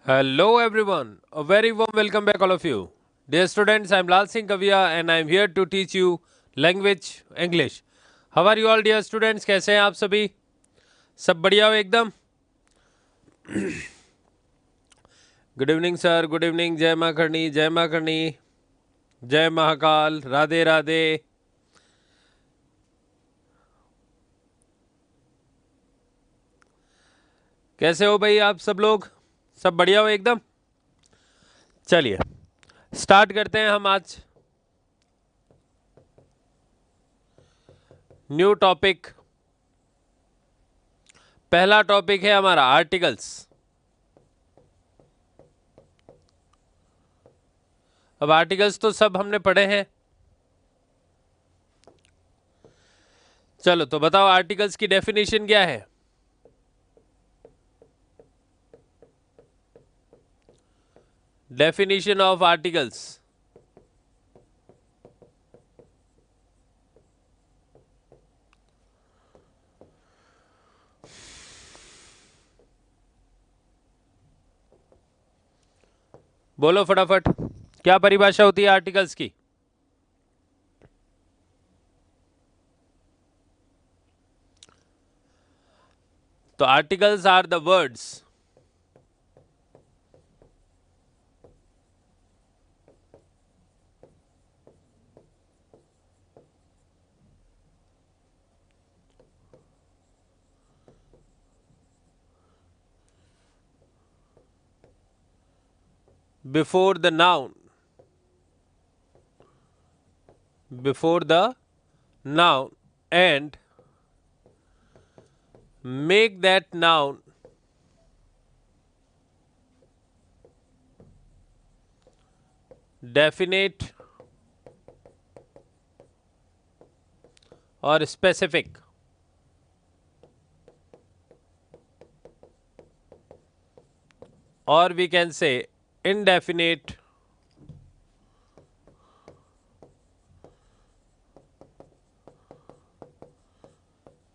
Hello everyone, a very warm welcome back all of you. Dear students, I am Lal Singh Kavia and I am here to teach you language English. How are you all dear students? कैसे हैं आप सभी? सब बढ़िया हो एकदम? Good evening sir, good evening, जय माँ करणी, जय माँ करणी, जय महाकाल, राधे राधे। कैसे हो भाई आप सब लोग? सब बढ़िया हो एकदम? चलिए स्टार्ट करते हैं हम आज न्यू टॉपिक। पहला टॉपिक है हमारा आर्टिकल्स। अब आर्टिकल्स तो सब हमने पढ़े हैं। चलो तो बताओ आर्टिकल्स की डेफिनेशन क्या है? Definition of articles. बोलो फटाफट, क्या परिभाषा होती है आर्टिकल्स की? तो articles are the words before the noun, and make that noun definite or specific, or we can say indefinite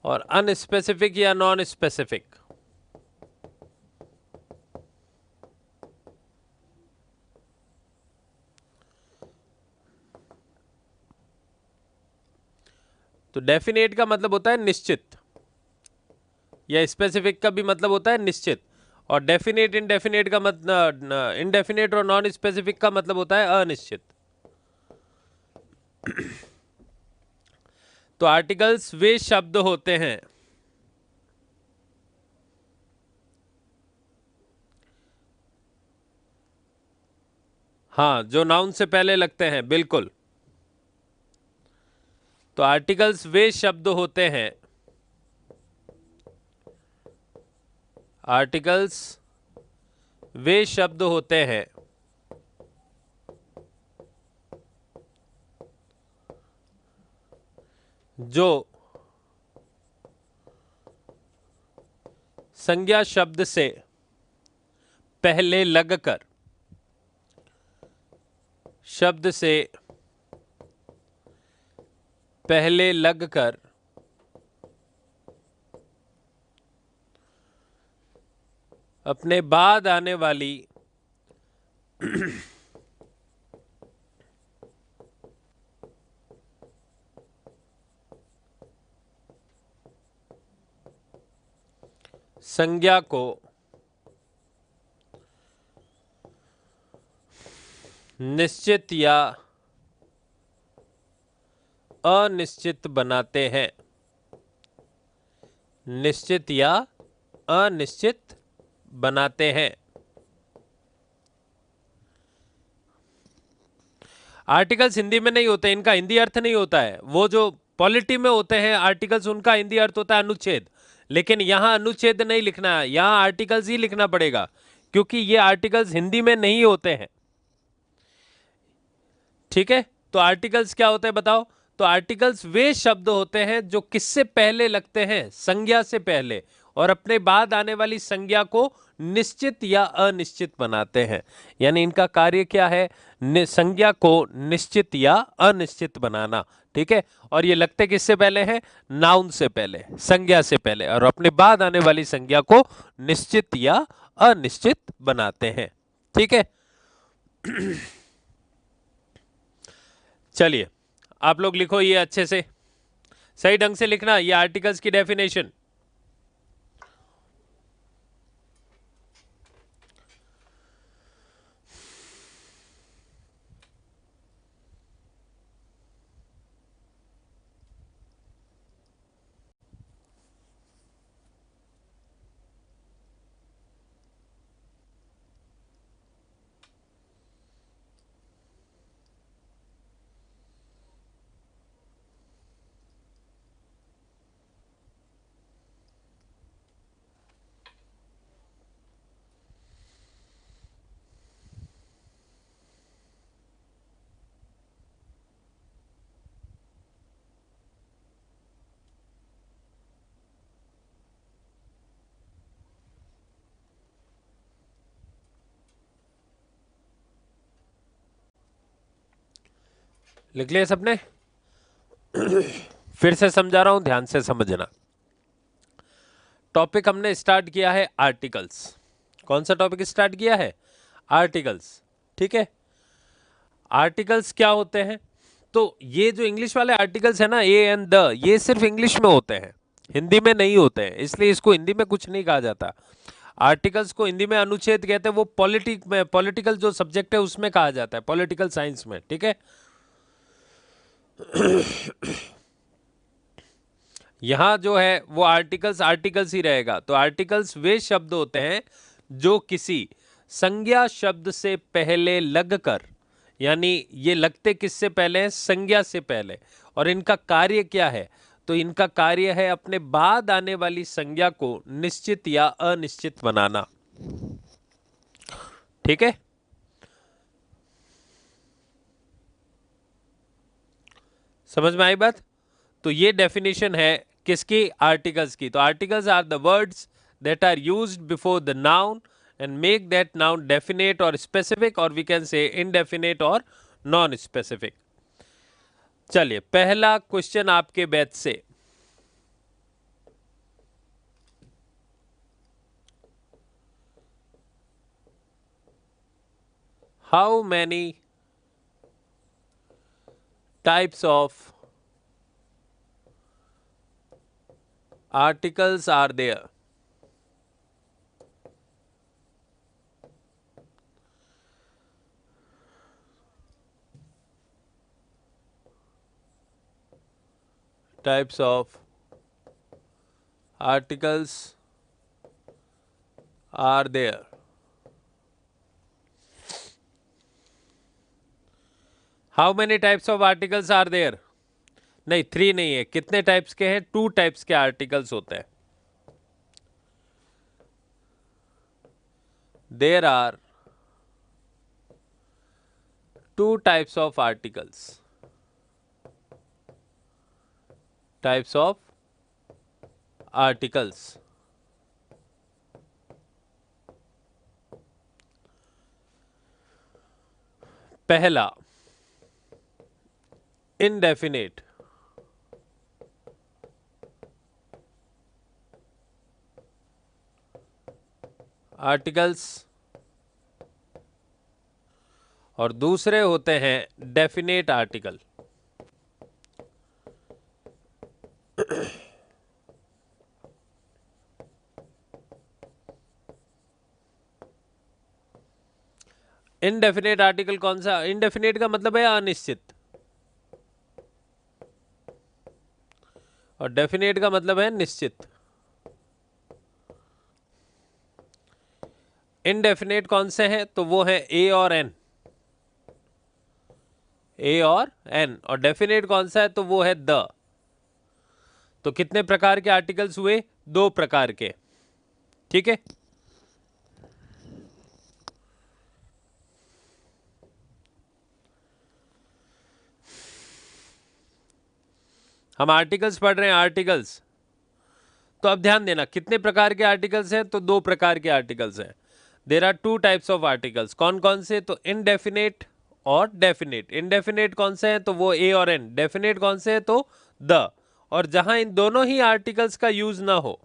और अनस्पेसिफिक या नॉन स्पेसिफिक। तो डेफिनेट का मतलब होता है निश्चित, या स्पेसिफिक का भी मतलब होता है निश्चित, और डेफिनेट इनडेफिनेट का मतलब इनडेफिनेट और नॉन स्पेसिफिक का मतलब होता है अनिश्चित। तो आर्टिकल्स वे शब्द होते हैं हाँ जो नाउन से पहले लगते हैं, बिल्कुल। तो आर्टिकल्स वे शब्द होते हैं, आर्टिकल्स वे शब्द होते हैं जो संज्ञा शब्द से पहले लगकर, शब्द से पहले लगकर अपने बाद आने वाली संज्ञा को निश्चित या अनिश्चित बनाते हैं, निश्चित या अनिश्चित बनाते हैं। आर्टिकल्स हिंदी में नहीं होते, इनका हिंदी अर्थ नहीं होता है। वो जो पॉलिटी में होते हैं आर्टिकल्स, उनका हिंदी अर्थ होता है अनुच्छेद, लेकिन यहां अनुच्छेद नहीं लिखना है, यहां आर्टिकल्स ही लिखना पड़ेगा, क्योंकि ये आर्टिकल्स हिंदी में नहीं होते हैं। ठीक है, तो आर्टिकल्स क्या होते हैं बताओ? तो आर्टिकल्स वे शब्द होते हैं जो किससे पहले लगते हैं, संज्ञा से पहले, और अपने बाद आने वाली संज्ञा को निश्चित या अनिश्चित बनाते हैं। यानी इनका कार्य क्या है? संज्ञा को निश्चित या अनिश्चित बनाना। ठीक है, और ये लगते किससे पहले हैं? नाउन से पहले, संज्ञा से पहले, और अपने बाद आने वाली संज्ञा को निश्चित या अनिश्चित बनाते हैं। ठीक है, चलिए आप लोग लिखो ये अच्छे से, सही ढंग से लिखना ये आर्टिकल्स की डेफिनेशन। लिख लिया सबने? फिर से समझा रहा हूं, ध्यान से समझना। टॉपिक हमने स्टार्ट किया है आर्टिकल्स। कौन सा टॉपिक स्टार्ट किया है? आर्टिकल्स। ठीक है, आर्टिकल्स क्या होते हैं? तो ये जो इंग्लिश वाले आर्टिकल्स है ना, ए एंड द, ये सिर्फ इंग्लिश में होते हैं, हिंदी में नहीं होते हैं, इसलिए इसको हिंदी में कुछ नहीं कहा जाता। आर्टिकल्स को हिंदी में अनुच्छेद कहते हैं, वो पॉलिटिकल जो सब्जेक्ट है उसमें कहा जाता है, पॉलिटिकल साइंस में। ठीक है, यहां जो है वो आर्टिकल्स आर्टिकल्स ही रहेगा। तो आर्टिकल्स वे शब्द होते हैं जो किसी संज्ञा शब्द से पहले लगकर, यानी ये लगते किससे पहले हैं? संज्ञा से पहले। और इनका कार्य क्या है? तो इनका कार्य है अपने बाद आने वाली संज्ञा को निश्चित या अनिश्चित बनाना। ठीक है, समझ में आई बात? तो ये डेफिनेशन है किसकी? आर्टिकल्स की। तो articles are the words that are used before the noun and make that noun definite or specific, or we can say indefinite or non specific। चलिए पहला क्वेश्चन आपके बैच से, how many types of articles are there? Types of articles are there? How many types of articles are there? नहीं, 3 नहीं है, कितने types के हैं? 2 टाइप्स के आर्टिकल्स होते हैं। There are 2 types of articles। Types of articles। पहला indefinite आर्टिकल्स, और दूसरे होते हैं डेफिनेट आर्टिकल। इनडेफिनेट आर्टिकल कौन सा? इनडेफिनेट का मतलब है अनिश्चित, और डेफिनेट का मतलब है निश्चित। इनडेफिनेट कौन से हैं? तो वो है ए और एन, ए और एन। और डेफिनेट कौन सा है? तो वो है द। तो कितने प्रकार के आर्टिकल्स हुए? 2 प्रकार के। ठीक है, हम आर्टिकल्स पढ़ रहे हैं, आर्टिकल्स। तो अब ध्यान देना, कितने प्रकार के आर्टिकल्स हैं? तो 2 प्रकार के आर्टिकल्स हैं। There are 2 types of articles. कौन कौन से? तो इनडेफिनेट और डेफिनेट। इनडेफिनेट कौन से हैं? तो वो ए और एन। डेफिनेट कौन से हैं? तो द। और जहां इन दोनों ही आर्टिकल्स का यूज ना हो,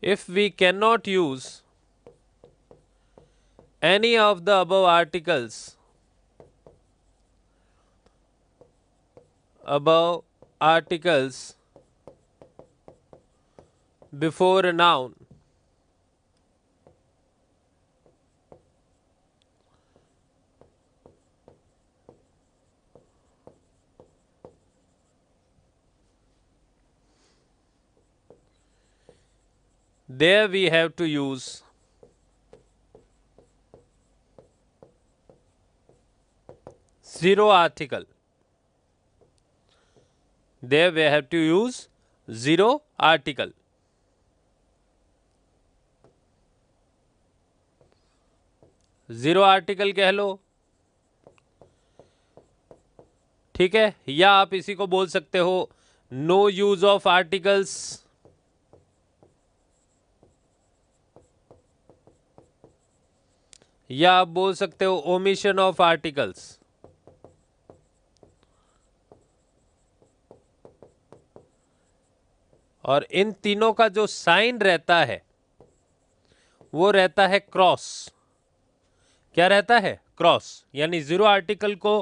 if we cannot use any of the above articles before a noun, there we have to use zero article. There we have to use zero article. Zero article कह लो, ठीक है, या आप इसी को बोल सकते हो नो यूज ऑफ आर्टिकल्स, या आप बोल सकते हो ओमिशन ऑफ आर्टिकल्स। और इन तीनों का जो साइन रहता है वो रहता है क्रॉस। क्या रहता है? क्रॉस। यानी जीरो आर्टिकल को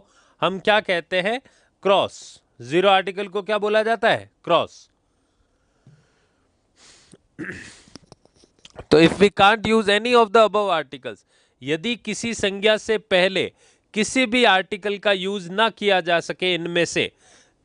हम क्या कहते हैं? क्रॉस। जीरो आर्टिकल को क्या बोला जाता है? क्रॉस। तो if we can't use any of the above articles, यदि किसी संज्ञा से पहले किसी भी आर्टिकल का यूज ना किया जा सके इनमें से,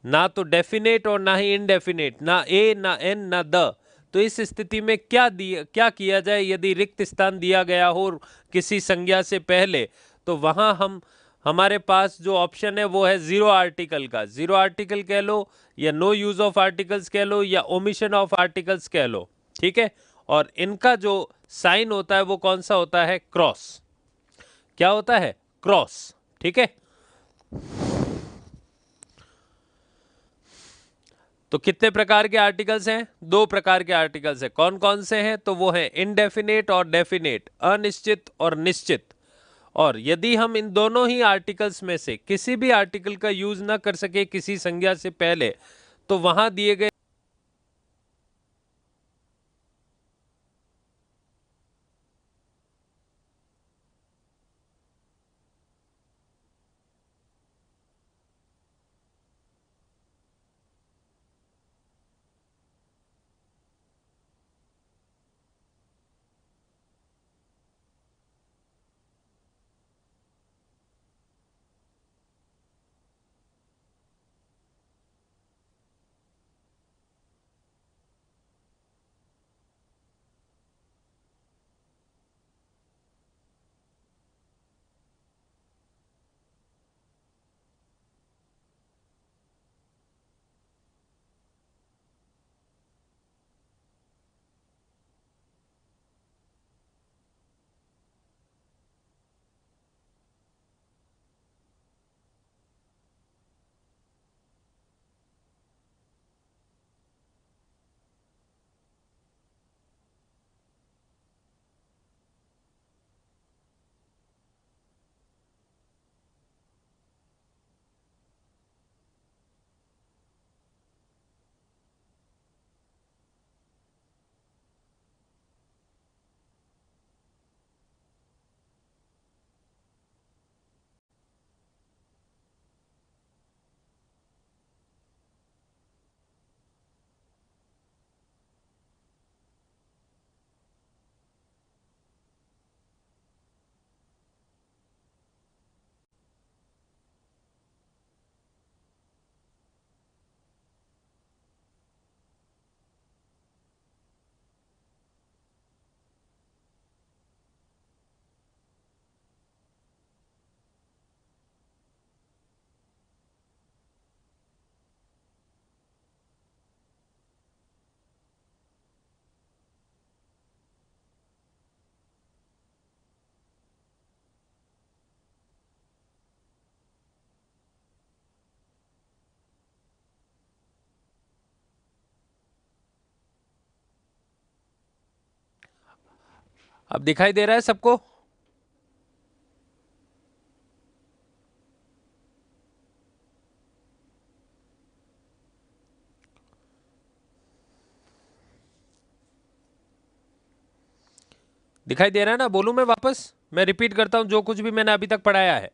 ना तो डेफिनेट और ना ही इनडेफिनेट, ना ए ना एन ना द, तो इस स्थिति में क्या किया जाए? यदि रिक्त स्थान दिया गया हो किसी संज्ञा से पहले, तो वहां हमारे पास जो ऑप्शन है वो है जीरो आर्टिकल का। जीरो आर्टिकल कह लो, या नो यूज ऑफ आर्टिकल्स कह लो, या ओमिशन ऑफ आर्टिकल्स कह लो, ठीक है। और इनका जो साइन होता है वो कौन सा होता है? क्रॉस। क्या होता है? क्रॉस, ठीक है। तो कितने प्रकार के आर्टिकल्स हैं? दो प्रकार के आर्टिकल्स हैं। कौन कौन से हैं? तो वो है इनडेफिनेट और डेफिनेट, अनिश्चित और निश्चित। और यदि हम इन दोनों ही आर्टिकल्स में से किसी भी आर्टिकल का यूज ना कर सके किसी संज्ञा से पहले, तो वहां दिए गए अब दिखाई दे रहा है सबको? दिखाई दे रहा है ना? बोलूं मैं वापस? मैं रिपीट करता हूं जो कुछ भी मैंने अभी तक पढ़ाया है।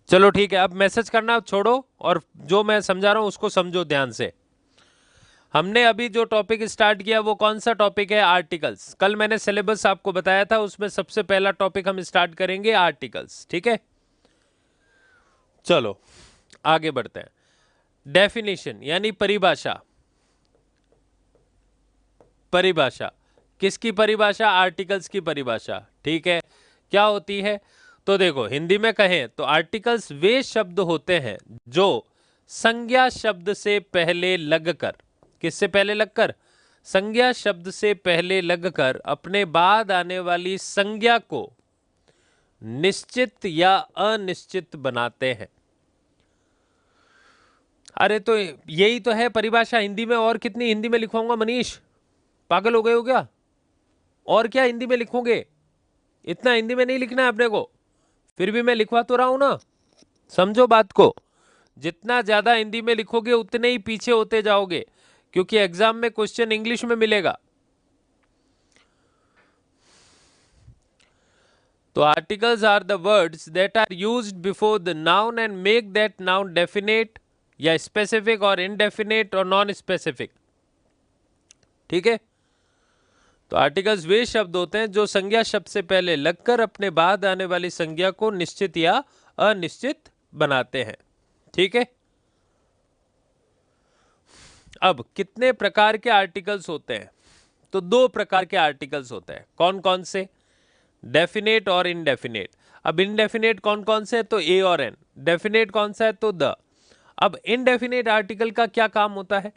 चलो ठीक है, अब मैसेज करना छोड़ो और जो मैं समझा रहा हूं उसको समझो ध्यान से। हमने अभी जो टॉपिक स्टार्ट किया वो कौन सा टॉपिक है? आर्टिकल्स। कल मैंने सिलेबस आपको बताया था, उसमें सबसे पहला टॉपिक हम स्टार्ट करेंगे आर्टिकल्स। ठीक है, चलो आगे बढ़ते हैं। डेफिनेशन यानी परिभाषा। परिभाषा किसकी परिभाषा? आर्टिकल्स की परिभाषा। ठीक है, क्या होती है? तो देखो, हिंदी में कहें तो आर्टिकल्स वे शब्द होते हैं जो संज्ञा शब्द से पहले लगकर, किससे पहले लगकर? संज्ञा शब्द से पहले लगकर अपने बाद आने वाली संज्ञा को निश्चित या अनिश्चित बनाते हैं। अरे तो यही तो है परिभाषा हिंदी में, और कितनी हिंदी में लिखवाऊंगा मनीष? पागल हो गए हो क्या? और क्या हिंदी में लिखोगे? इतना हिंदी में नहीं लिखना है अपने को, फिर भी मैं लिखवा तो रहा हूं ना। समझो बात को, जितना ज्यादा हिंदी में लिखोगे उतने ही पीछे होते जाओगे, क्योंकि एग्जाम में क्वेश्चन इंग्लिश में मिलेगा। तो articles are the words that are used before the noun and make that noun definite या स्पेसिफिक और इनडेफिनेट और नॉन स्पेसिफिक। ठीक है, तो आर्टिकल्स वे शब्द होते हैं जो संज्ञा शब्द से पहले लगकर अपने बाद आने वाली संज्ञा को निश्चित या अनिश्चित बनाते हैं। ठीक है, अब कितने प्रकार के आर्टिकल्स होते हैं? तो दो प्रकार के आर्टिकल्स होते हैं। कौन कौन से? डेफिनेट और इनडेफिनेट। अब इनडेफिनेट कौन कौन से? तो ए और एन। डेफिनेट कौन सा है? तो द। अब इनडेफिनेट आर्टिकल का क्या काम होता है?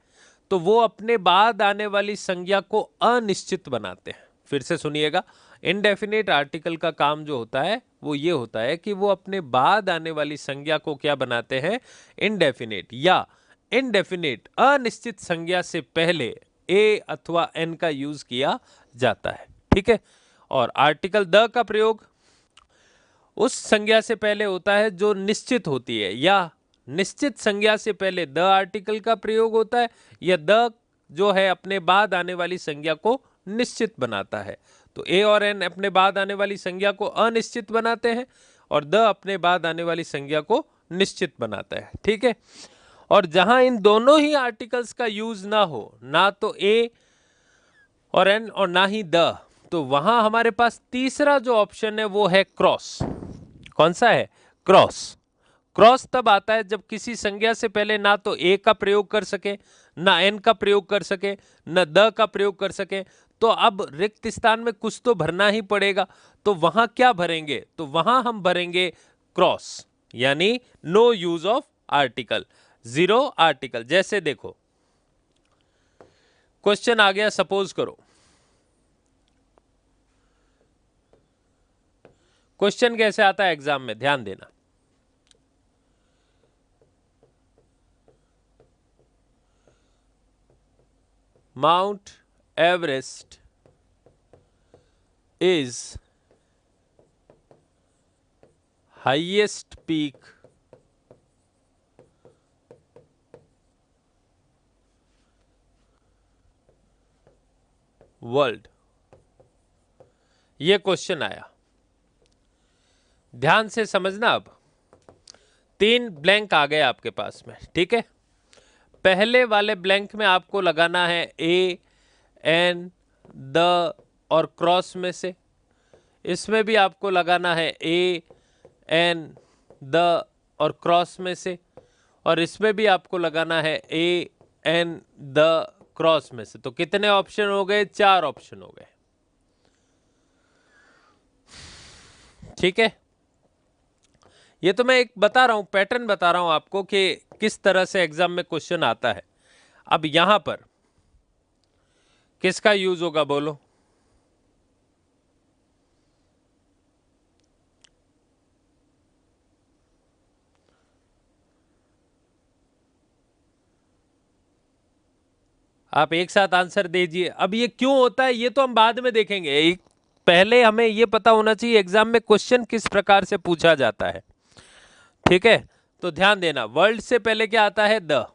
तो वो अपने बाद आने वाली संज्ञा को अनिश्चित बनाते हैं। फिर से सुनिएगा, इनडेफिनेट आर्टिकल का काम जो होता है वो ये होता है कि वो अपने बाद आने वाली संज्ञा को क्या बनाते हैं? इनडेफिनेट या इनडेफिनेट अनिश्चित संज्ञा से पहले ए अथवा एन का यूज किया जाता है। ठीक है, और आर्टिकल द का प्रयोग उस संज्ञा से पहले होता है जो निश्चित होती है, या निश्चित संज्ञा से पहले द आर्टिकल का प्रयोग होता है, या द जो है अपने बाद आने वाली संज्ञा को निश्चित बनाता है। तो ए और एन अपने बाद आने वाली संज्ञा को अनिश्चित बनाते हैं और द अपने बाद आने वाली संज्ञा को निश्चित बनाता है। ठीक है, और जहां इन दोनों ही आर्टिकल्स का यूज ना हो, ना तो ए और एन और ना ही द, तो वहां हमारे पास तीसरा जो ऑप्शन है वो है क्रॉस। कौन सा है? क्रॉस। क्रॉस तब आता है जब किसी संज्ञा से पहले ना तो ए का प्रयोग कर सके, ना एन का प्रयोग कर सके, न द का प्रयोग कर सके। तो अब रिक्त स्थान में कुछ तो भरना ही पड़ेगा, तो वहां क्या भरेंगे? तो वहां हम भरेंगे क्रॉस, यानी no use of article, zero article. जैसे देखो, क्वेश्चन आ गया, सपोज करो क्वेश्चन कैसे आता है एग्जाम में, ध्यान देना। Mount Everest is highest peak world. ये क्वेश्चन आया, ध्यान से समझना। अब 3 ब्लैंक आ गए आपके पास में। ठीक है, पहले वाले ब्लैंक में आपको लगाना है ए, एन, द और क्रॉस में से। इसमें भी आपको लगाना है ए, एन, द और क्रॉस में से, और इसमें भी आपको लगाना है ए, एन, द, क्रॉस में से। तो कितने ऑप्शन हो गए? 4 ऑप्शन हो गए। ठीक है, ये तो मैं एक बता रहा हूं, पैटर्न बता रहा हूं आपको कि किस तरह से एग्जाम में क्वेश्चन आता है। अब यहां पर किसका यूज होगा बोलो? आप एक साथ आंसर दीजिए। अब ये क्यों होता है ये तो हम बाद में देखेंगे, पहले हमें ये पता होना चाहिए एग्जाम में क्वेश्चन किस प्रकार से पूछा जाता है। ठीक है, तो ध्यान देना, वर्ल्ड से पहले क्या आता है? The,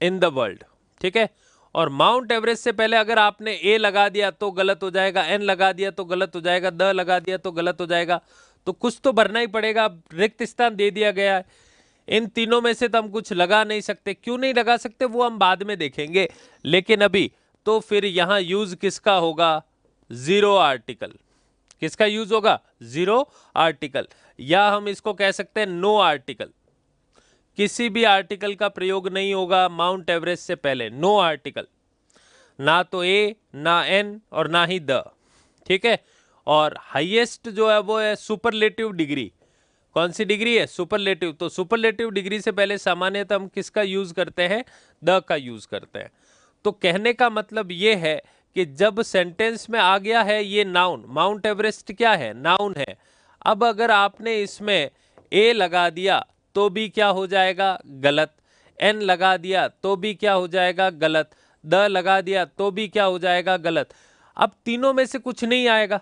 in the world. ठीक है, और माउंट एवरेस्ट से पहले अगर आपने ए लगा दिया तो गलत हो जाएगा, एन लगा दिया तो गलत हो जाएगा, द लगा दिया तो गलत हो जाएगा। तो कुछ तो भरना ही पड़ेगा। रिक्त स्थान दे दिया गया है, इन तीनों में से तो हम कुछ लगा नहीं सकते। क्यों नहीं लगा सकते वो हम बाद में देखेंगे, लेकिन अभी तो फिर यहां यूज किसका होगा? Zero article. किसका यूज होगा? जीरो आर्टिकल, या हम इसको कह सकते हैं नो आर्टिकल। किसी भी आर्टिकल का प्रयोग नहीं होगा माउंट एवरेस्ट से पहले, नो आर्टिकल, ना तो ए, ना एन और ना ही द। ठीक है। और हाईएस्ट जो है वो है सुपरलेटिव डिग्री। कौन सी डिग्री है? सुपरलेटिव। तो सुपरलेटिव डिग्री से पहले सामान्यतः हम किसका यूज करते हैं? द का यूज करते हैं। तो कहने का मतलब ये है कि जब सेंटेंस में आ गया है ये नाउन, माउंट एवरेस्ट क्या है? नाउन है। अब अगर आपने इसमें ए लगा दिया तो भी क्या हो जाएगा? गलत। एन लगा दिया तो भी क्या हो जाएगा? गलत। द लगा दिया तो भी क्या हो जाएगा? गलत। अब तीनों में से कुछ नहीं आएगा,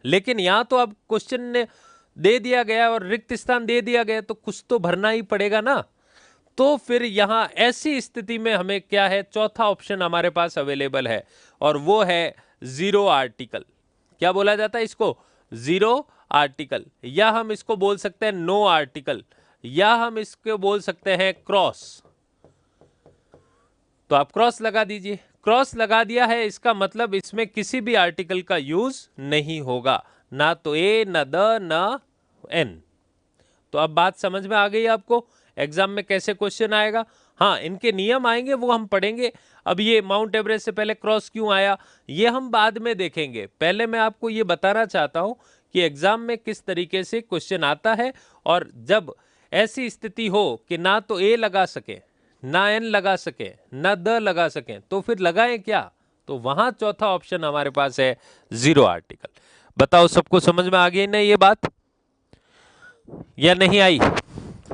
लेकिन यहां तो अब क्वेश्चन ने दे दिया गया और रिक्त स्थान दे दिया गया, तो कुछ तो भरना ही पड़ेगा ना। तो फिर यहां ऐसी स्थिति में हमें क्या है? चौथा ऑप्शन हमारे पास अवेलेबल है, और वो है जीरो आर्टिकल। क्या बोला जाता है इसको? जीरो आर्टिकल, या हम इसको बोल सकते हैं नो आर्टिकल, या हम इसको बोल सकते हैं क्रॉस। तो आप क्रॉस लगा दीजिए। क्रॉस लगा दिया है, इसका मतलब इसमें किसी भी आर्टिकल का यूज नहीं होगा, ना तो ए, ना द, ना एन। तो अब बात समझ में आ गई आपको एग्जाम में कैसे क्वेश्चन आएगा? हाँ, इनके नियम आएंगे वो हम पढ़ेंगे। अब ये माउंट एवरेस्ट से पहले क्रॉस क्यों आया ये हम बाद में देखेंगे। पहले मैं आपको ये बताना चाहता हूं कि एग्जाम में किस तरीके से क्वेश्चन आता है, और जब ऐसी स्थिति हो कि ना तो ए लगा सके, ना एन लगा सके, ना द लगा सके, तो फिर लगाएं क्या? तो वहां चौथा ऑप्शन हमारे पास है जीरो आर्टिकल। बताओ सबको समझ में आ गई ना ये बात, या नहीं आई?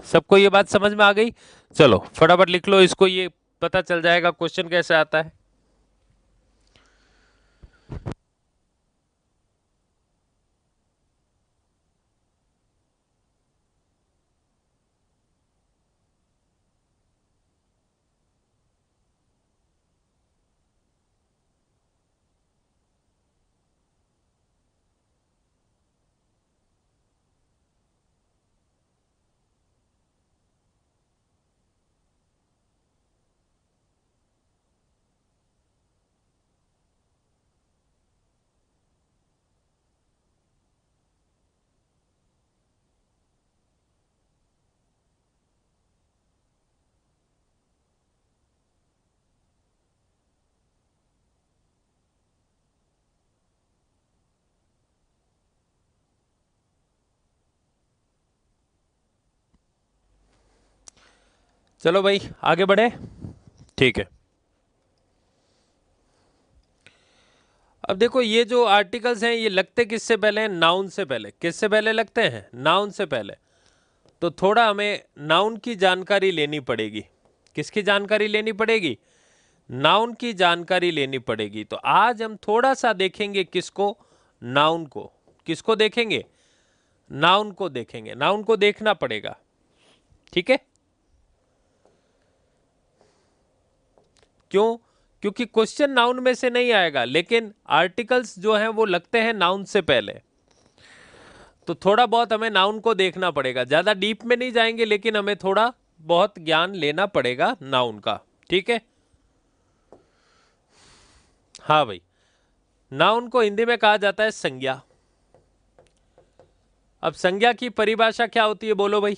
सबको ये बात समझ में आ गई? चलो फटाफट लिख लो इसको, ये पता चल जाएगा क्वेश्चन कैसे आता है। चलो भाई आगे बढ़े। ठीक है। अब देखो ये जो आर्टिकल्स हैं ये लगते किससे पहले हैं? नाउन से पहले। किससे पहले लगते हैं? नाउन से पहले। तो थोड़ा हमें नाउन की जानकारी लेनी पड़ेगी। किसकी जानकारी लेनी पड़ेगी? नाउन की जानकारी लेनी पड़ेगी। तो आज हम थोड़ा सा देखेंगे किसको? नाउन को। किसको देखेंगे? नाउन को देखेंगे। नाउन को देखना पड़ेगा, ठीक है? क्यों? क्योंकि क्वेश्चन नाउन में से नहीं आएगा, लेकिन आर्टिकल्स जो हैं वो लगते हैं नाउन से पहले। तो थोड़ा बहुत हमें नाउन को देखना पड़ेगा। ज्यादा डीप में नहीं जाएंगे, लेकिन हमें थोड़ा बहुत ज्ञान लेना पड़ेगा नाउन का, ठीक है? हाँ भाई, नाउन को हिंदी में कहा जाता है संज्ञा। अब संज्ञा की परिभाषा क्या होती है बोलो भाई?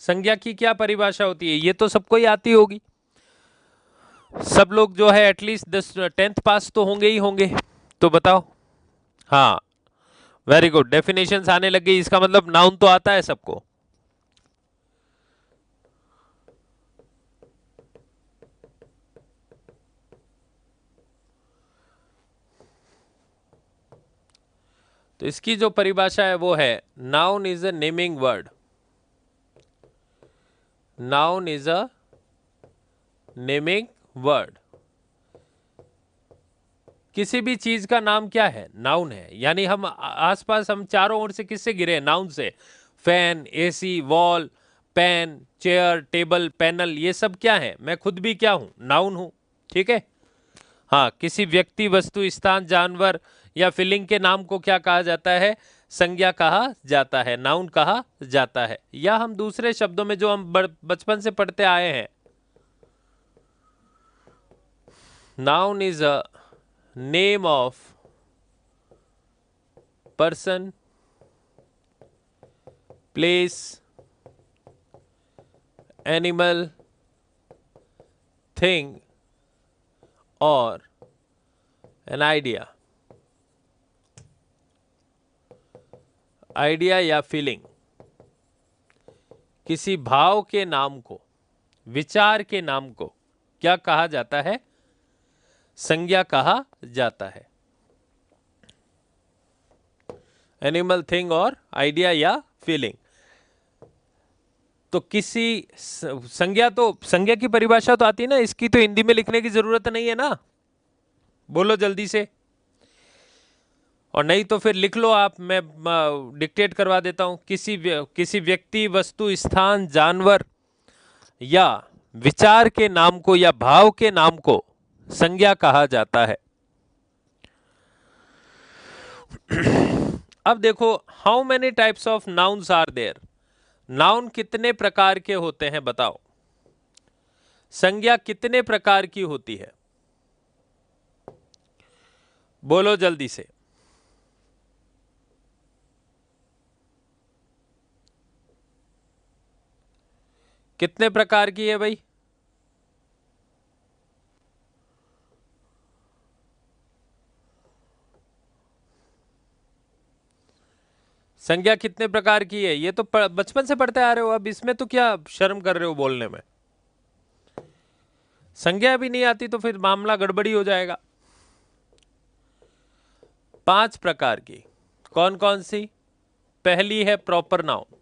संज्ञा की क्या परिभाषा होती है? ये तो सबको ही आती होगी। सब लोग जो है एटलीस्ट 10th पास तो होंगे ही होंगे। तो बताओ। हाँ, वेरी गुड, डेफिनेशंस आने लग गई, इसका मतलब नाउन तो आता है सबको। तो इसकी जो परिभाषा है वो है noun is a naming word. Noun is a naming word. किसी भी चीज का नाम क्या है? नाउन है। यानी हम आसपास हम चारों ओर से किससे घिरे हैं? नाउन से। Fan, AC, wall, pen, chair, table, panel, ये सब क्या है? मैं खुद भी क्या हूं? नाउन हूं, ठीक है। हाँ, किसी व्यक्ति, वस्तु, स्थान, जानवर या फीलिंग के नाम को क्या कहा जाता है? संज्ञा कहा जाता है, नाउन कहा जाता है। या हम दूसरे शब्दों में जो हम बचपन से पढ़ते आए हैं, noun is a name of person, place, animal, thing और एन आइडिया। आइडिया या फीलिंग, किसी भाव के नाम को, विचार के नाम को क्या कहा जाता है? संज्ञा कहा जाता है। एनिमल, थिंग और आइडिया या फीलिंग। तो किसी संज्ञा, तो संज्ञा की परिभाषा तो आती है ना, इसकी तो हिंदी में लिखने की जरूरत नहीं है ना, बोलो जल्दी से। और नहीं तो फिर लिख लो आप, मैं डिक्टेट करवा देता हूं। किसी व्यक्ति, वस्तु, स्थान, जानवर या विचार के नाम को या भाव के नाम को संज्ञा कहा जाता है। अब देखो, how many types of nouns are there? Noun कितने प्रकार के होते हैं बताओ? संज्ञा कितने प्रकार की होती है? बोलो जल्दी से। कितने प्रकार की है भाई? संज्ञा कितने प्रकार की है? ये तो बचपन से पढ़ते आ रहे हो, अब इसमें तो क्या शर्म कर रहे हो बोलने में? संज्ञा भी नहीं आती तो फिर मामला गड़बड़ी हो जाएगा। 5 प्रकार की। कौन कौन सी? पहली है प्रॉपर नाउन।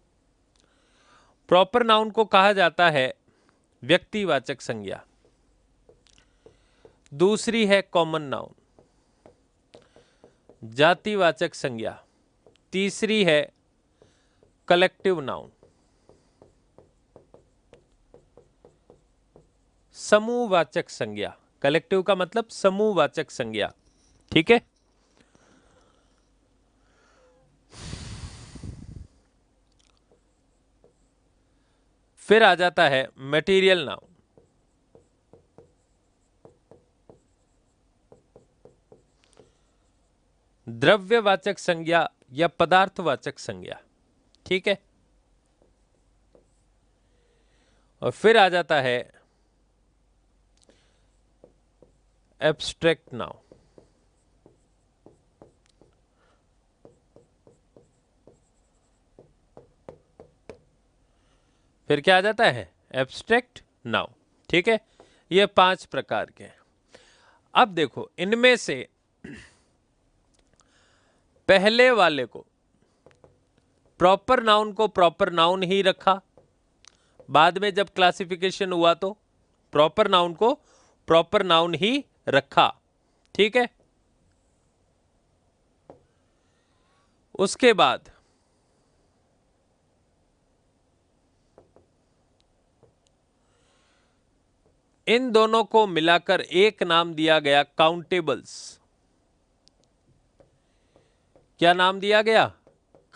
प्रॉपर नाउन को कहा जाता है व्यक्तिवाचक संज्ञा। दूसरी है कॉमन नाउन, जातिवाचक संज्ञा। तीसरी है कलेक्टिव नाउन, समूहवाचक संज्ञा। कलेक्टिव का मतलब समूहवाचक संज्ञा, ठीक है। फिर आ जाता है मटेरियल नाउन। द्रव्यवाचक संज्ञा या पदार्थवाचक संज्ञा, ठीक है। और फिर आ जाता है एब्स्ट्रैक्ट नाउन। फिर क्या आ जाता है? एब्स्ट्रैक्ट नाउन, ठीक है। ये 5 प्रकार के हैं। अब देखो, इनमें से पहले वाले को, प्रॉपर नाउन को प्रॉपर नाउन ही रखा। बाद में जब क्लासिफिकेशन हुआ तो प्रॉपर नाउन को प्रॉपर नाउन ही रखा, ठीक है। उसके बाद इन दोनों को मिलाकर एक नाम दिया गया काउंटेबल्स। क्या नाम दिया गया?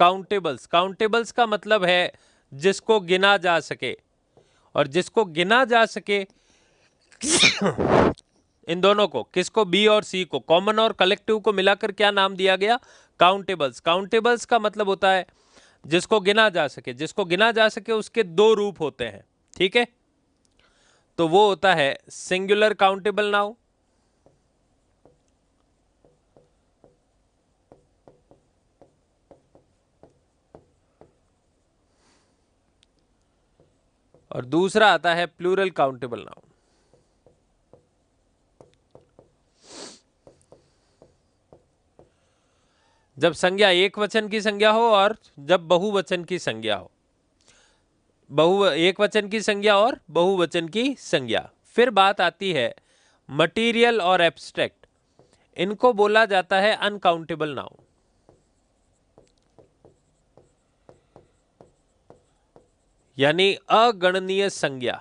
काउंटेबल्स। काउंटेबल्स का मतलब है जिसको गिना जा सके, और जिसको गिना जा सके इन दोनों को, किसको? बी और सी को, कॉमन और कलेक्टिव को मिलाकर क्या नाम दिया गया? काउंटेबल्स। काउंटेबल्स का मतलब होता है जिसको गिना जा सके। जिसको गिना जा सके उसके 2 रूप होते हैं, ठीक है। तो वो होता है सिंगुलर काउंटेबल नाउन, और दूसरा आता है प्लूरल काउंटेबल नाउन। जब संज्ञा एक वचन की संज्ञा हो और जब बहुवचन की संज्ञा हो। एक वचन की संज्ञा और बहुवचन की संज्ञा। फिर बात आती है मटीरियल और एब्स्ट्रैक्ट। इनको बोला जाता है अनकाउंटेबल नाउन, यानी अगणनीय संज्ञा।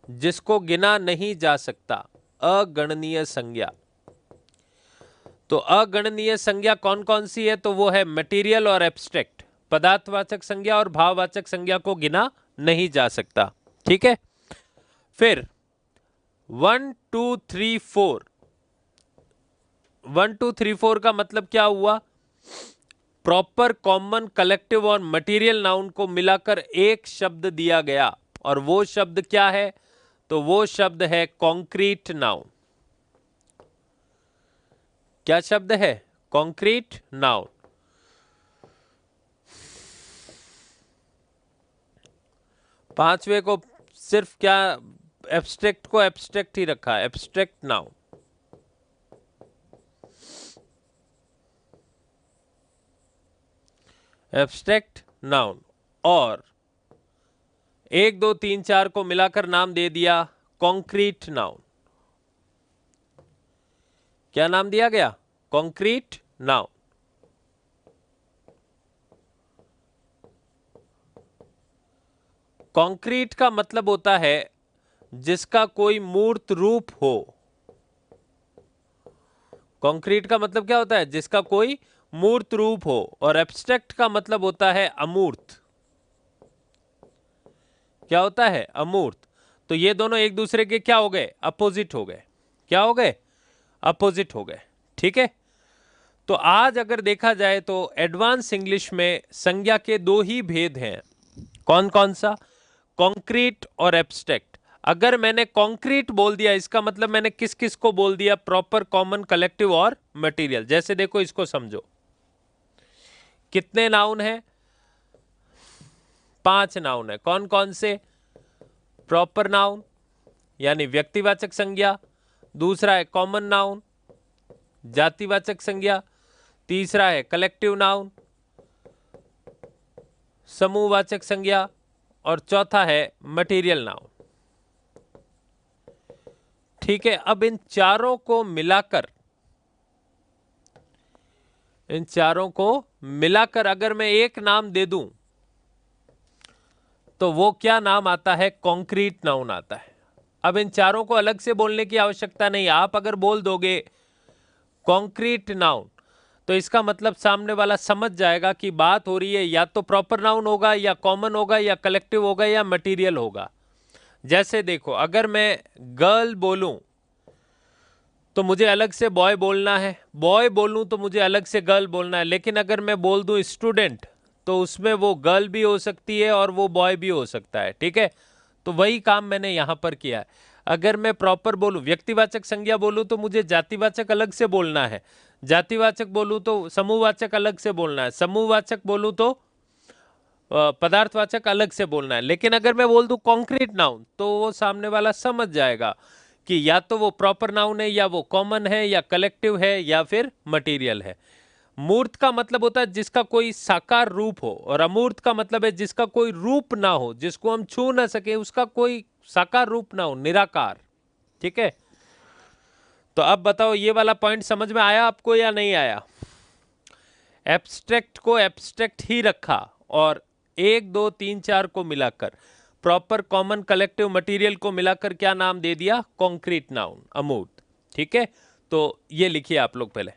जिसको गिना नहीं जा सकता, अगणनीय संज्ञा। तो अगणनीय संज्ञा कौन कौन सी है? तो वो है मटेरियल और एब्स्ट्रैक्ट। पदार्थवाचक संज्ञा और भाववाचक संज्ञा को गिना नहीं जा सकता। ठीक है, फिर 1 2 3 4, 1 2 3 4 का मतलब क्या हुआ? प्रॉपर, कॉमन, कलेक्टिव और मटेरियल नाउन को मिलाकर एक शब्द दिया गया, और वो शब्द क्या है? तो वो शब्द है कॉन्क्रीट नाउन। क्या शब्द है? Concrete noun. पांचवे को सिर्फ क्या, एब्स्ट्रैक्ट को एब्स्ट्रैक्ट ही रखा, एब्स्ट्रैक्ट नाउन। एब्स्ट्रैक्ट नाउन, और 1 2 3 4 को मिलाकर नाम दे दिया कॉन्क्रीट नाउन। क्या नाम दिया गया? Concrete noun. कॉन्क्रीट का मतलब होता है जिसका कोई मूर्त रूप हो। कॉन्क्रीट का मतलब क्या होता है? जिसका कोई मूर्त रूप हो। और एब्स्ट्रैक्ट का मतलब होता है अमूर्त। क्या होता है? अमूर्त। तो ये दोनों एक दूसरे के क्या हो गए? अपोजिट हो गए। क्या हो गए? अपोजिट हो गए। ठीक है, तो आज अगर देखा जाए तो एडवांस इंग्लिश में संज्ञा के दो ही भेद हैं। कौन कौन सा? कॉन्क्रीट और एब्स्ट्रैक्ट। अगर मैंने कॉन्क्रीट बोल दिया, इसका मतलब मैंने किस किस को बोल दिया? प्रॉपर, कॉमन, कलेक्टिव और मटेरियल। जैसे देखो, इसको समझो, कितने नाउन है? 5 नाउन है। कौन कौन से? प्रॉपर नाउन यानी व्यक्तिवाचक संज्ञा, दूसरा है कॉमन नाउन, जातिवाचक संज्ञा, तीसरा है कलेक्टिव नाउन, समूहवाचक संज्ञा, और चौथा है मटेरियल नाउन। ठीक है, अब इन चारों को मिलाकर अगर मैं एक नाम दे दूं तो वो क्या नाम आता है? कॉन्क्रीट नाउन आता है। अब इन चारों को अलग से बोलने की आवश्यकता नहीं। आप अगर बोल दोगे कॉन्क्रीट नाउन तो इसका मतलब सामने वाला समझ जाएगा कि बात हो रही है या तो प्रॉपर नाउन होगा, या कॉमन होगा, या कलेक्टिव होगा, या मटेरियल होगा। जैसे देखो, अगर मैं गर्ल बोलूं तो मुझे अलग से बॉय बोलना है, बॉय बोलूं तो मुझे अलग से गर्ल बोलना है। लेकिन अगर मैं बोल दूं स्टूडेंट तो उसमें वो गर्ल भी हो सकती है और वो बॉय भी हो सकता है। ठीक है, तो वही काम मैंने यहां पर किया है। अगर मैं प्रॉपर बोलूं, व्यक्तिवाचक संज्ञा बोलूं तो मुझे जातिवाचक अलग से बोलना है, जातिवाचक बोलूं तो समूहवाचक अलग से बोलना है, समूहवाचक बोलूं तो पदार्थवाचक अलग से बोलना है। लेकिन अगर मैं बोल दूं कॉन्क्रीट नाउन तो वो सामने वाला समझ जाएगा कि या तो वो प्रॉपर नाउन है, या वो कॉमन है, या कलेक्टिव है, या फिर मटेरियल है। मूर्त का मतलब होता है जिसका कोई साकार रूप हो, और अमूर्त का मतलब है जिसका कोई रूप ना हो, जिसको हम छू ना सके, उसका कोई साकार रूप ना हो, निराकार। ठीक है, तो अब बताओ, ये वाला पॉइंट समझ में आया आपको या नहीं आया? एब्स्ट्रैक्ट को एब्स्ट्रैक्ट ही रखा, और 1 2 3 4 को मिलाकर, प्रॉपर, कॉमन, कलेक्टिव, मटेरियल को मिलाकर क्या नाम दे दिया? कॉन्क्रीट नाउन, अमूर्त। ठीक है, तो ये लिखिए आप लोग पहले।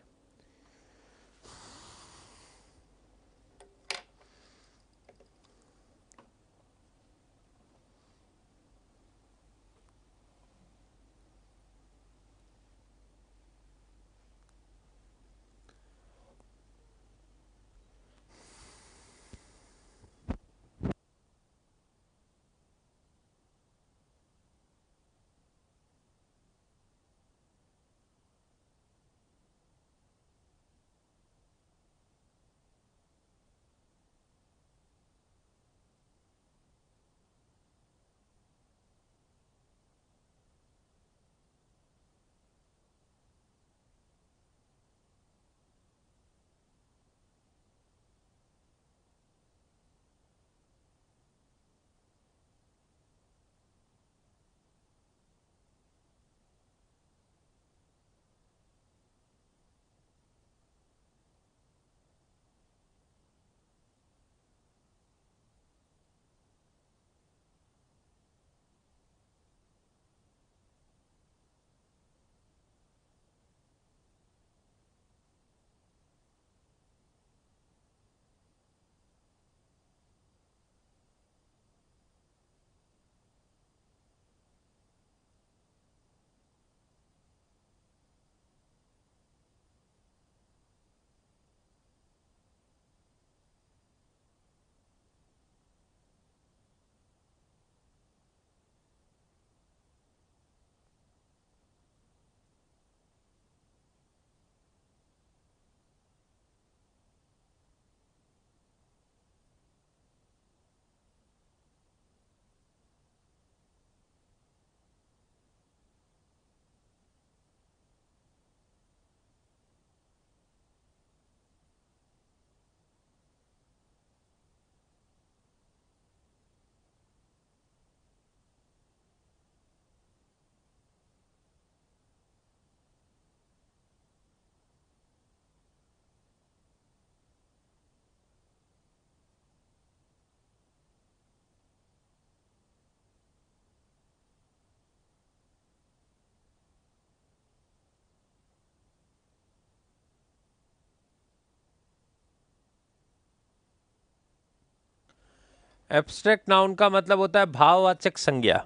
एब्स्ट्रैक्ट नाउन का मतलब होता है भाववाचक संज्ञा।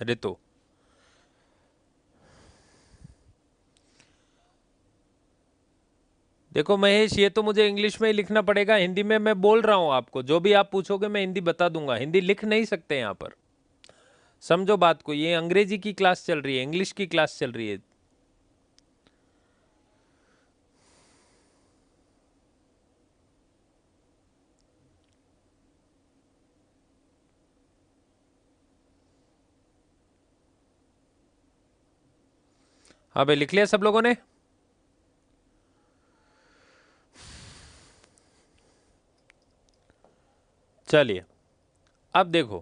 ऋतु, देखो महेश, ये तो मुझे इंग्लिश में ही लिखना पड़ेगा, हिंदी में मैं बोल रहा हूं आपको, जो भी आप पूछोगे मैं हिंदी बता दूंगा, हिंदी लिख नहीं सकते यहां पर। समझो बात को, ये अंग्रेजी की क्लास चल रही है, इंग्लिश की क्लास चल रही है। हाँ भाई, लिख लिया सब लोगों ने? चलिए अब देखो,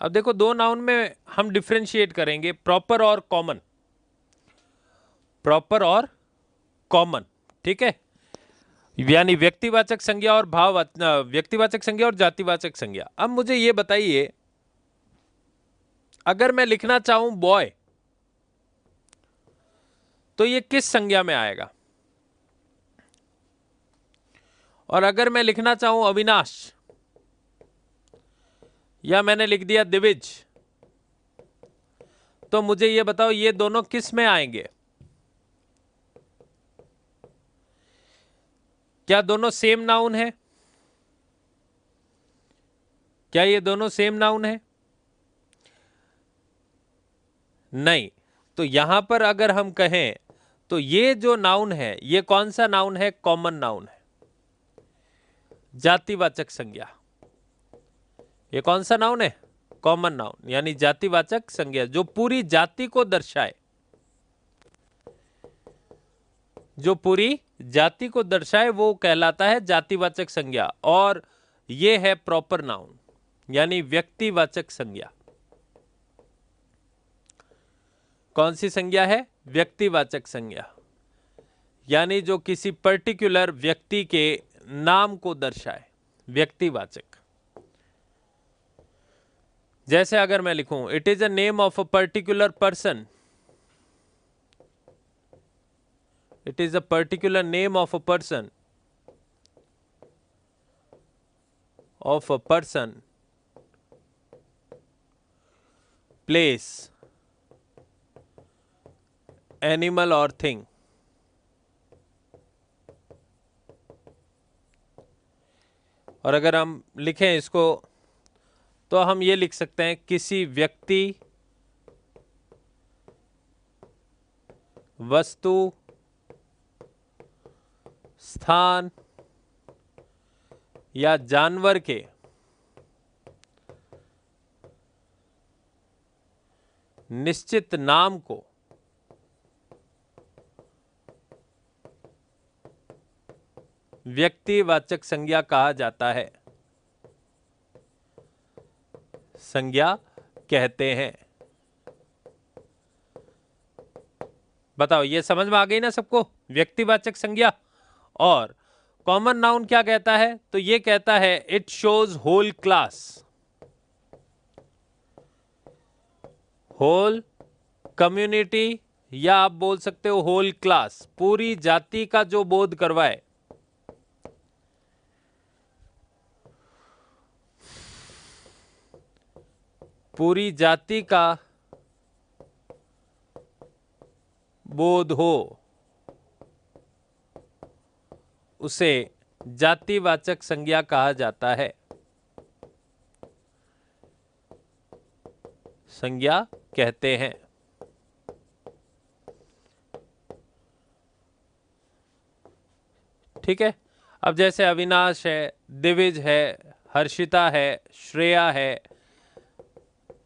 अब देखो दो नाउन में हम डिफरेंशिएट करेंगे, प्रॉपर और कॉमन। प्रॉपर और कॉमन, ठीक है, यानी व्यक्तिवाचक संज्ञा और व्यक्तिवाचक संज्ञा और जातिवाचक संज्ञा। अब मुझे ये बताइए, अगर मैं लिखना चाहूं बॉय, तो ये किस संज्ञा में आएगा? और अगर मैं लिखना चाहूं अविनाश, या मैंने लिख दिया दिविज, तो मुझे ये बताओ ये दोनों किस में आएंगे? क्या दोनों सेम नाउन है? क्या ये दोनों सेम नाउन है? नहीं। तो यहां पर अगर हम कहें तो ये जो नाउन है, ये कौन सा नाउन है? कॉमन नाउन है, जातिवाचक संज्ञा। ये कौन सा नाउन है? कॉमन नाउन, यानी जातिवाचक संज्ञा, जो पूरी जाति को दर्शाए, जो पूरी जाति को दर्शाए वो कहलाता है जातिवाचक संज्ञा। और ये है प्रॉपर नाउन, यानी व्यक्तिवाचक संज्ञा। कौन सी संज्ञा है? व्यक्तिवाचक संज्ञा, यानी जो किसी पर्टिकुलर व्यक्ति के नाम को दर्शाए, व्यक्तिवाचक। जैसे अगर मैं लिखूं it is a name of a particular person, it is a particular name of a person, of a person, place, animal और थिंग। और अगर हम लिखें इसको तो हम ये लिख सकते हैं किसी व्यक्ति, वस्तु, स्थान या जानवर के निश्चित नाम को व्यक्तिवाचक संज्ञा कहा जाता है, संज्ञा कहते हैं। बताओ ये समझ में आ गई ना सबको? व्यक्तिवाचक संज्ञा। और कॉमन नाउन क्या कहता है? तो ये कहता है it shows whole class, whole community, या आप बोल सकते हो होल क्लास, पूरी जाति का जो बोध करवाए। पूरी जाति का बोध हो, उसे जातिवाचक संज्ञा कहा जाता है, संज्ञा कहते हैं। ठीक है। अब जैसे अविनाश है, दिविज है, हर्षिता है, श्रेया है,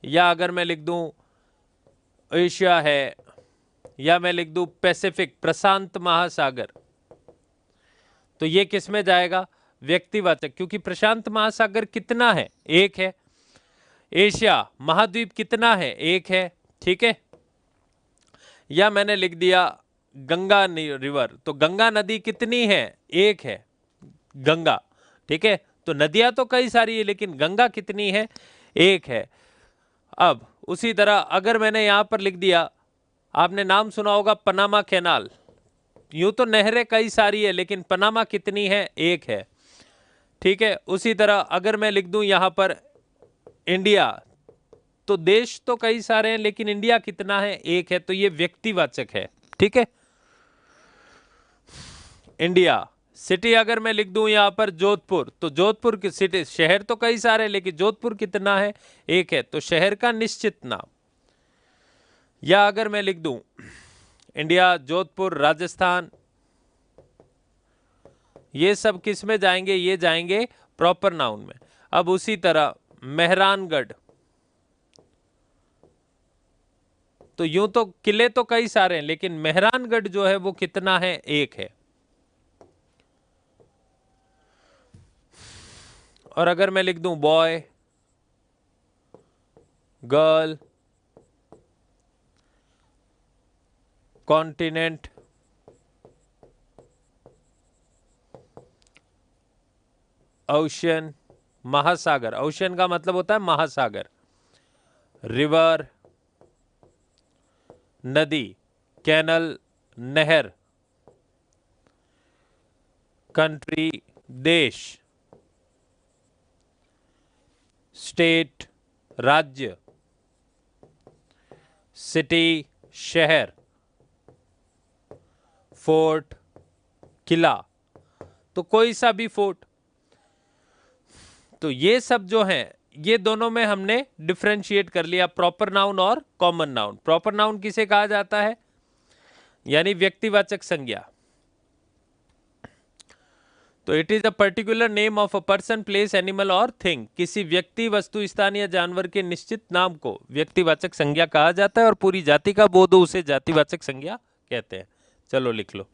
या अगर मैं लिख दूं एशिया है, या मैं लिख दूं पैसिफिक, प्रशांत महासागर, तो ये किस में जाएगा? व्यक्तिवाचक, क्योंकि प्रशांत महासागर कितना है? एक है। एशिया महाद्वीप कितना है? एक है। ठीक है। या मैंने लिख दिया गंगा रिवर, तो गंगा नदी कितनी है? एक है, गंगा। ठीक है। तो नदियां तो कई सारी है, लेकिन गंगा कितनी है? एक है। अब उसी तरह अगर मैंने यहां पर लिख दिया आपने नाम सुना होगा पनामा कैनाल। यूं तो नहरें कई सारी है, लेकिन पनामा कितनी है? एक है। ठीक है, उसी तरह अगर मैं लिख दूं यहां पर इंडिया, तो देश तो कई सारे हैं लेकिन इंडिया कितना है? एक है, तो ये व्यक्तिवाचक है। ठीक है, इंडिया। सिटी अगर मैं लिख दूं यहां पर जोधपुर, तो जोधपुर की सिटी, शहर तो कई सारे हैं लेकिन जोधपुर कितना है? एक है, तो शहर का निश्चित नाम। या अगर मैं लिख दूं इंडिया, जोधपुर, राजस्थान, ये सब किस में जाएंगे? ये जाएंगे प्रॉपर नाउन में। अब उसी तरह मेहरानगढ़, तो यूं तो किले तो कई सारे हैं लेकिन मेहरानगढ़ जो है वो कितना है? एक है। और अगर मैं लिख दूं बॉय, गर्ल, कॉन्टिनेंट, ओशन, महासागर, ओशन का मतलब होता है महासागर, रिवर, नदी, कैनल, नहर, कंट्री, देश, स्टेट, राज्य, सिटी, शहर, फोर्ट, किला, तो कोई सा भी फोर्ट। तो ये सब जो हैं, ये दोनों में हमने डिफरेंशिएट कर लिया, प्रॉपर नाउन और कॉमन नाउन। प्रॉपर नाउन किसे कहा जाता है? यानी व्यक्तिवाचक संज्ञा। तो it is a particular name of a person, place, animal और थिंग। किसी व्यक्ति, वस्तु, स्थान या जानवर के निश्चित नाम को व्यक्तिवाचक संज्ञा कहा जाता है, और पूरी जाति का बोध हो उसे जातिवाचक संज्ञा कहते हैं। चलो लिख लो।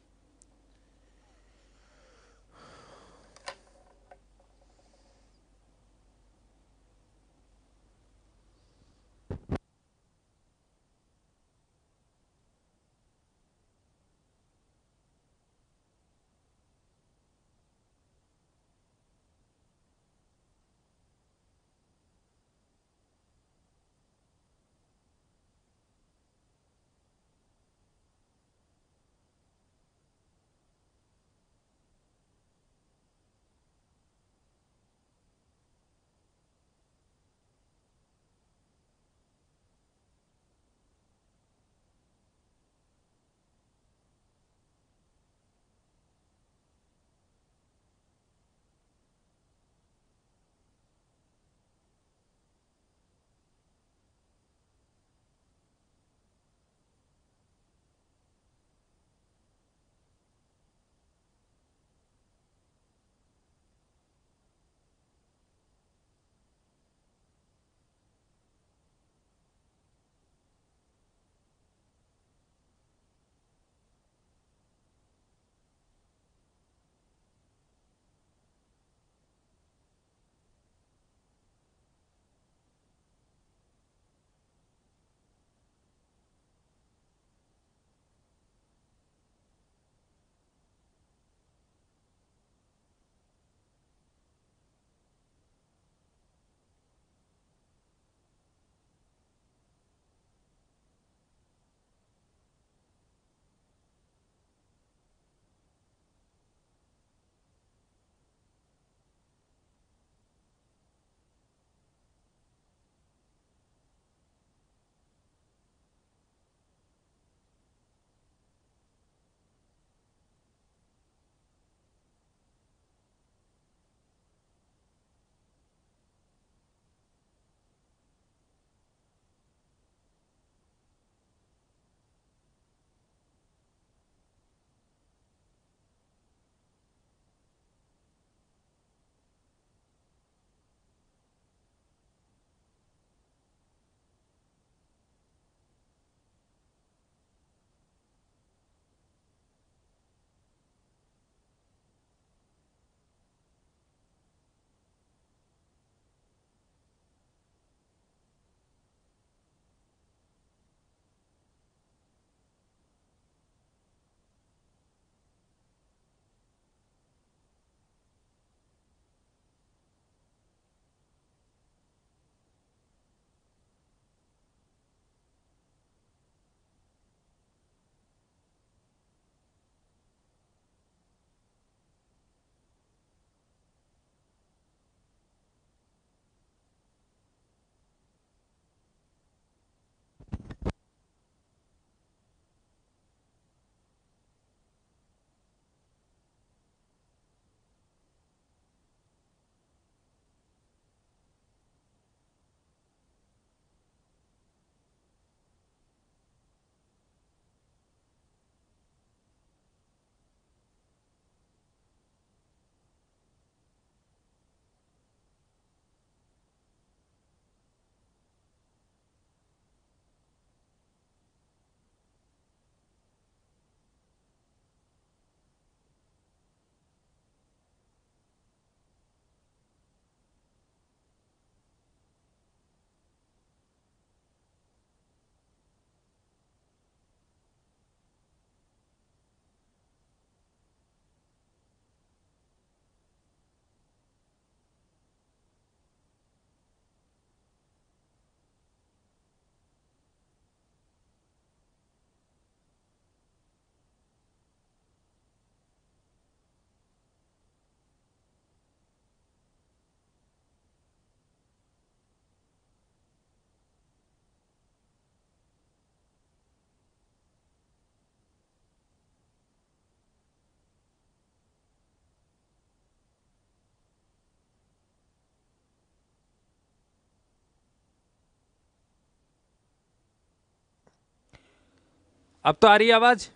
अब तो आ रही है आवाज?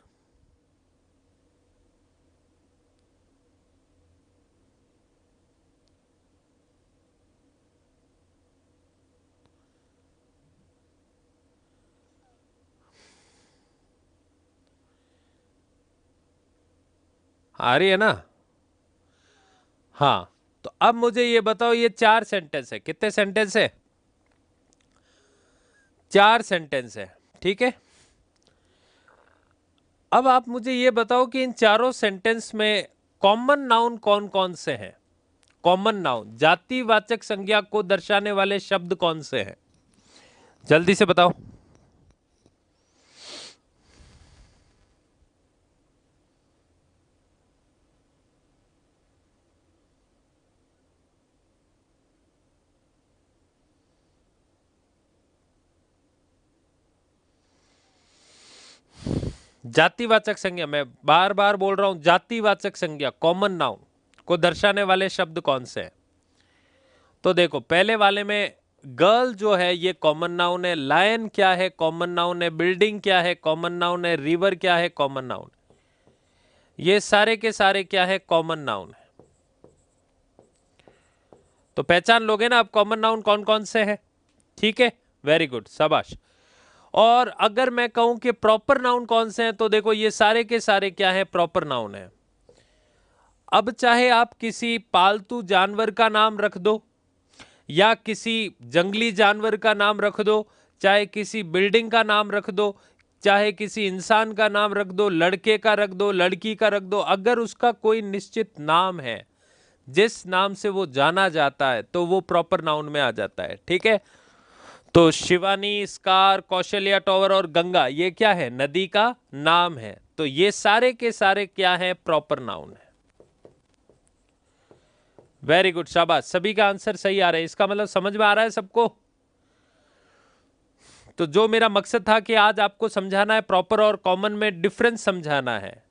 आ रही है ना? हाँ, तो अब मुझे ये बताओ, ये 4 सेंटेंस है। कितने सेंटेंस है? 4 सेंटेंस है, ठीक है। अब आप मुझे ये बताओ कि इन चारों सेंटेंस में कॉमन नाउन कौन कौन से हैं? कॉमन नाउन, जातिवाचक संज्ञा को दर्शाने वाले शब्द कौन से हैं? जल्दी से बताओ। जातिवाचक संज्ञा, मैं बार बार बोल रहा हूं, जातिवाचक संज्ञा कॉमन नाउन को दर्शाने वाले शब्द कौन से हैं? तो देखो, पहले वाले में गर्ल जो है ये कॉमन नाउन है, लायन क्या है? कॉमन नाउन है। बिल्डिंग क्या है? कॉमन नाउन है। रिवर क्या है? Common noun. ये सारे के सारे क्या है? कॉमन नाउन है। तो पहचान लोगे ना आप कॉमन नाउन कौन कौन से हैं? ठीक है, वेरी गुड, शाबाश। और अगर मैं कहूं कि प्रॉपर नाउन कौन से हैं, तो देखो ये सारे के सारे क्या है? प्रॉपर नाउन है। अब चाहे आप किसी पालतू जानवर का नाम रख दो, या किसी जंगली जानवर का नाम रख दो, चाहे किसी बिल्डिंग का नाम रख दो, चाहे किसी इंसान का नाम रख दो, लड़के का रख दो, लड़की का रख दो, अगर उसका कोई निश्चित नाम है, जिस नाम से वो जाना जाता है, तो वो प्रॉपर नाउन में आ जाता है, ठीक है। तो शिवानी, स्कार, कौशल्या टावर और गंगा, ये क्या है? नदी का नाम है। तो ये सारे के सारे क्या है? प्रॉपर नाउन है। वेरी गुड, शाबाश, सभी का आंसर सही आ रहा है। इसका मतलब समझ में आ रहा है सबको? तो जो मेरा मकसद था कि आज आपको समझाना है प्रॉपर और कॉमन में डिफरेंस समझाना है,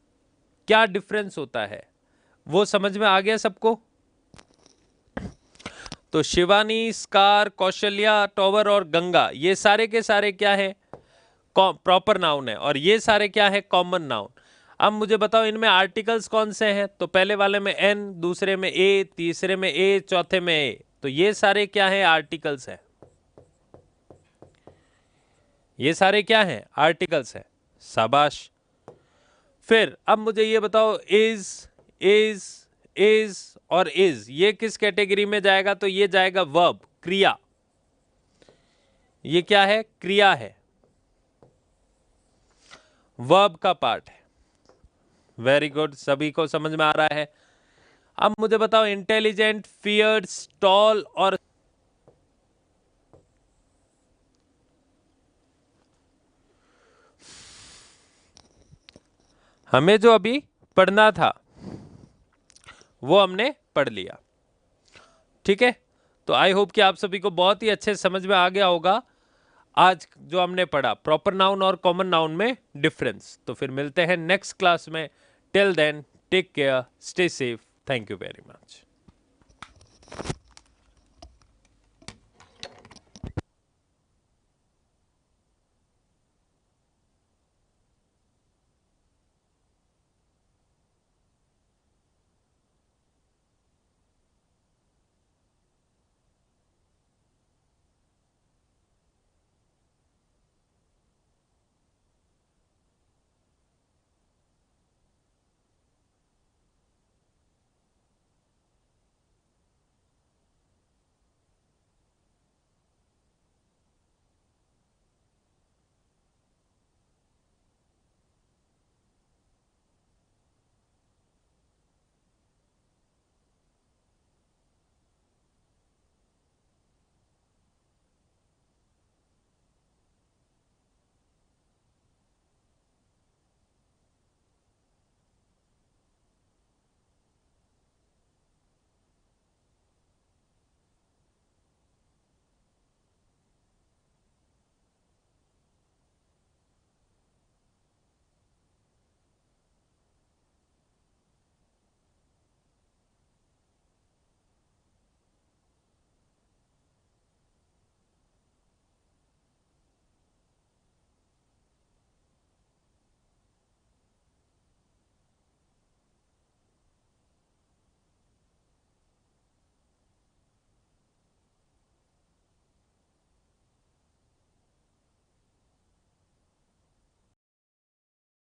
क्या डिफरेंस होता है, वो समझ में आ गया सबको? तो शिवानी, स्कार, कौशल्या टावर और गंगा, ये सारे के सारे क्या है? प्रॉपर नाउन है। और ये सारे क्या है? Common noun. अब मुझे बताओ इनमें आर्टिकल्स कौन से हैं? तो पहले वाले में एन, दूसरे में ए, तीसरे में ए, चौथे में ए। तो ये सारे क्या है? आर्टिकल्स हैं। ये सारे क्या हैं? आर्टिकल्स हैं, शाबाश। फिर अब मुझे ये बताओ, इज और इज, ये किस कैटेगरी में जाएगा? तो ये जाएगा वर्ब, क्रिया। ये क्या है? क्रिया है, वर्ब का पार्ट है। वेरी गुड, सभी को समझ में आ रहा है। अब मुझे बताओ, इंटेलिजेंट, फियर्स, टॉल और हमें जो अभी पढ़ना था वो हमने पढ़ लिया, ठीक है। तो आई होप कि आप सभी को बहुत ही अच्छे समझ में आ गया होगा आज जो हमने पढ़ा प्रॉपर नाउन और कॉमन नाउन में डिफरेंस। तो फिर मिलते हैं नेक्स्ट क्लास में। Till then, take care, stay safe, thank you very much.